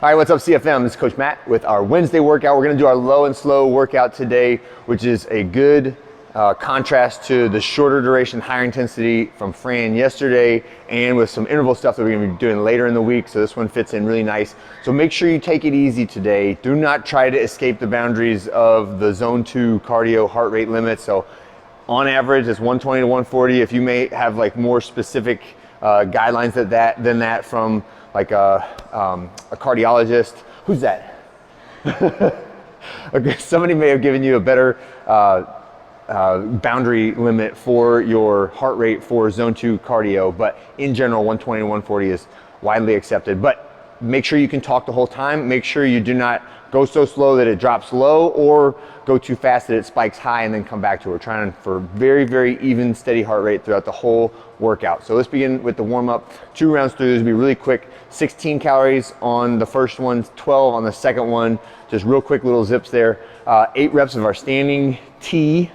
All right, what's up CFM? This is Coach Matt with our Wednesday workout. We're gonna do our low and slow workout today, which is a good contrast to the shorter duration, higher intensity from Fran yesterday, and with some interval stuff that we're gonna be doing later in the week. So this one fits in really nice. So make sure you take it easy today. Do not try to escape the boundaries of the zone 2 cardio heart rate limit. So on average, it's 120 to 140. If you may have like more specific guidelines than that from like a cardiologist. Who's that? Okay, somebody may have given you a better boundary limit for your heart rate for zone 2 cardio, but in general 120 to 140 is widely accepted. But make sure you can talk the whole time. Make sure you do not go so slow that it drops low or go too fast that it spikes high and then come back to it. We're trying for very, very even, steady heart rate throughout the whole workout. So let's begin with the warm up. 2 rounds through, this will be really quick. 16 calories on the first one, 12 on the second one. Just real quick little zips there. 8 reps of our standing T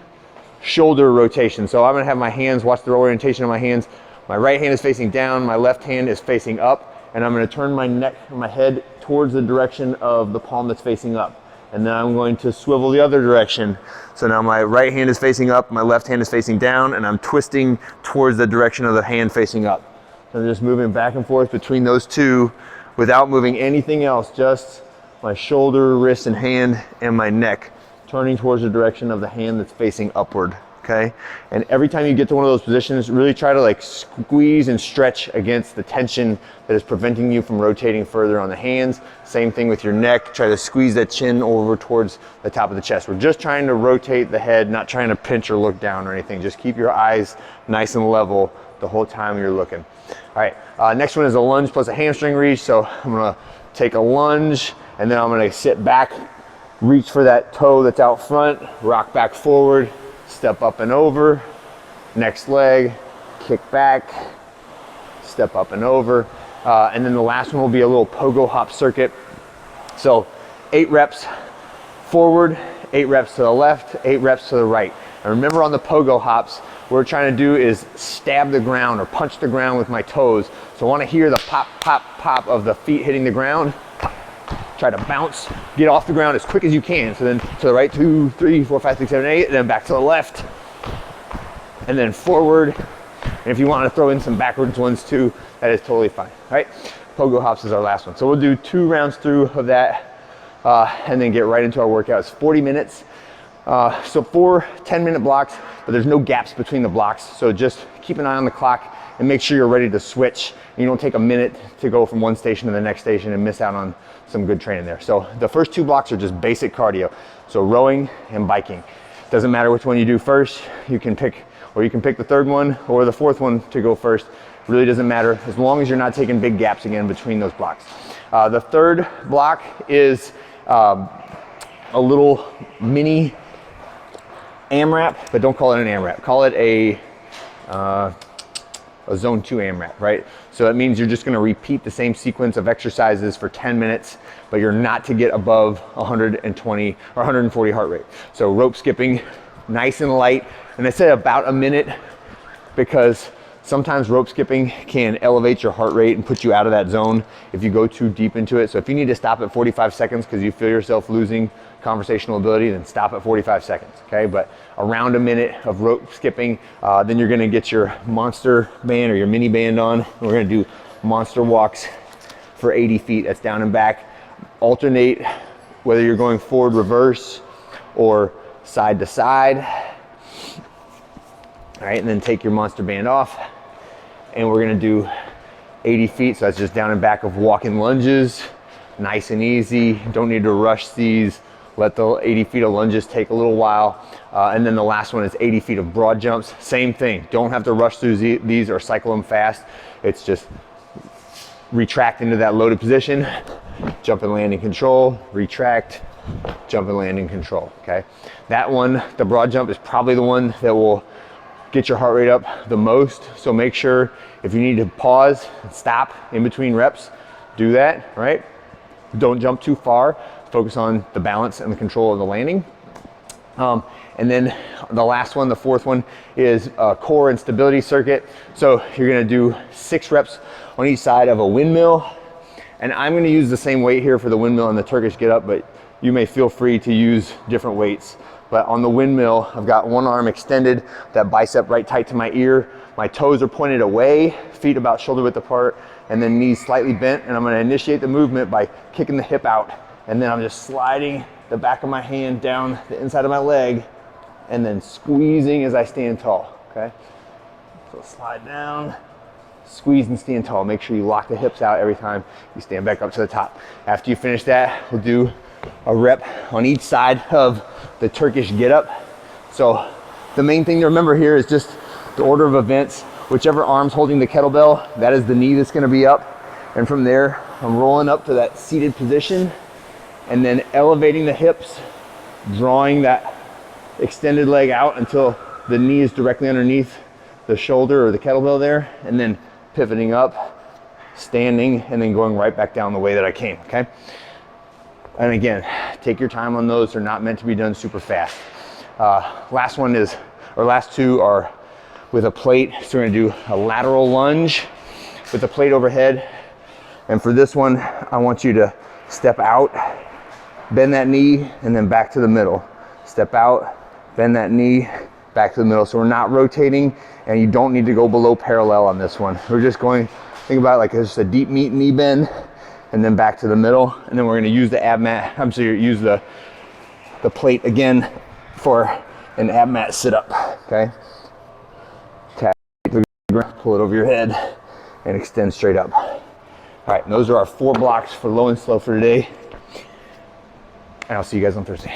shoulder rotation. So I'm gonna have my hands, watch the orientation of my hands. My right hand is facing down, my left hand is facing up, and I'm gonna turn my neck, my head towards the direction of the palm that's facing up. And then I'm going to swivel the other direction. So now my right hand is facing up, my left hand is facing down, and I'm twisting towards the direction of the hand facing up. So I'm just moving back and forth between those two without moving anything else, just my shoulder, wrist, and hand, and my neck, turning towards the direction of the hand that's facing upward, okay? And every time you get to one of those positions, really try to like squeeze and stretch against the tension that is preventing you from rotating further on the hands. Same thing with your neck. Try to squeeze that chin over towards the top of the chest. We're just trying to rotate the head, not trying to pinch or look down or anything. Just keep your eyes nice and level the whole time you're looking. All right, next one is a lunge plus a hamstring reach. So I'm gonna take a lunge and then I'm gonna sit back, reach for that toe that's out front, rock back forward, step up and over, next leg, kick back, step up and over. And then the last one will be a little pogo hop circuit. So 8 reps forward, 8 reps to the left, 8 reps to the right. And remember on the pogo hops, what we're trying to do is stab the ground or punch the ground with my toes. So I want to hear the pop, pop, pop of the feet hitting the ground. Try to bounce, get off the ground as quick as you can. So then to the right, 2, 3, 4, 5, 6, 7, 8, and then back to the left. And then forward. And if you want to throw in some backwards ones too, that is totally fine, all right? Pogo hops is our last one. So we'll do 2 rounds through of that and then get right into our workout. It's 40 minutes. So 4 10-minute blocks, but there's no gaps between the blocks. So just keep an eye on the clock and make sure you're ready to switch. You don't take a minute to go from one station to the next station and miss out on some good training there. So the first 2 blocks are just basic cardio. So rowing and biking. Doesn't matter which one you do first. You can pick the third one or the fourth one to go first. Really doesn't matter as long as you're not taking big gaps again between those blocks. The third block is a little mini AMRAP, but don't call it an AMRAP. Call it a zone 2 AMRAP, right? So that means you're just gonna repeat the same sequence of exercises for 10 minutes, but you're not to get above 120 or 140 heart rate. So rope skipping, nice and light. And I say about a minute because sometimes rope skipping can elevate your heart rate and put you out of that zone if you go too deep into it. So if you need to stop at 45 seconds because you feel yourself losing conversational ability, then stop at 45 seconds, okay? But around a minute of rope skipping, then you're gonna get your monster band or your mini band on. We're gonna do monster walks for 80 feet, that's down and back. Alternate whether you're going forward, reverse, or side to side. All right, and then take your monster band off. And we're gonna do 80 feet, so that's just down and back of walking lunges. Nice and easy, don't need to rush these. Let the 80 feet of lunges take a little while. And then the last one is 80 feet of broad jumps. Same thing, don't have to rush through these or cycle them fast. It's just retract into that loaded position, jump and land in control, retract, jump and land in control, okay? That one, the broad jump, is probably the one that will get your heart rate up the most. So make sure if you need to pause and stop in between reps, do that, right? Don't jump too far. Focus on the balance and the control of the landing. And then the last one, the fourth one, is a core and stability circuit. So you're gonna do 6 reps on each side of a windmill, And I'm gonna use the same weight here for the windmill and the Turkish get up, but you may feel free to use different weights. But on the windmill, I've got one arm extended, that bicep right tight to my ear. My toes are pointed away, feet about shoulder width apart, and then knees slightly bent. And I'm gonna initiate the movement by kicking the hip out. And then I'm just sliding the back of my hand down the inside of my leg and then squeezing as I stand tall, okay? So slide down, squeeze and stand tall. Make sure you lock the hips out every time you stand back up to the top. After you finish that, we'll do a rep on each side of the Turkish get up. So the main thing to remember here is just the order of events. Whichever arm's holding the kettlebell, that is the knee that's gonna be up. And from there, I'm rolling up to that seated position and then elevating the hips, drawing that extended leg out until the knee is directly underneath the shoulder or the kettlebell there, and then pivoting up, standing, and then going right back down the way that I came, okay? And again, take your time on those. They're not meant to be done super fast. Last two are with a plate. So we're gonna do a lateral lunge with the plate overhead. And for this one, I want you to step out, bend that knee, and then back to the middle. Step out, bend that knee, back to the middle. So we're not rotating, and you don't need to go below parallel on this one. We're just going, think about it like it's just a deep knee bend, and then back to the middle. And then we're gonna use the ab mat, use the plate again for an ab mat sit up, okay? Tap the ground, pull it over your head, and extend straight up. All right, and those are our 4 blocks for low and slow for today. And I'll see you guys on Thursday.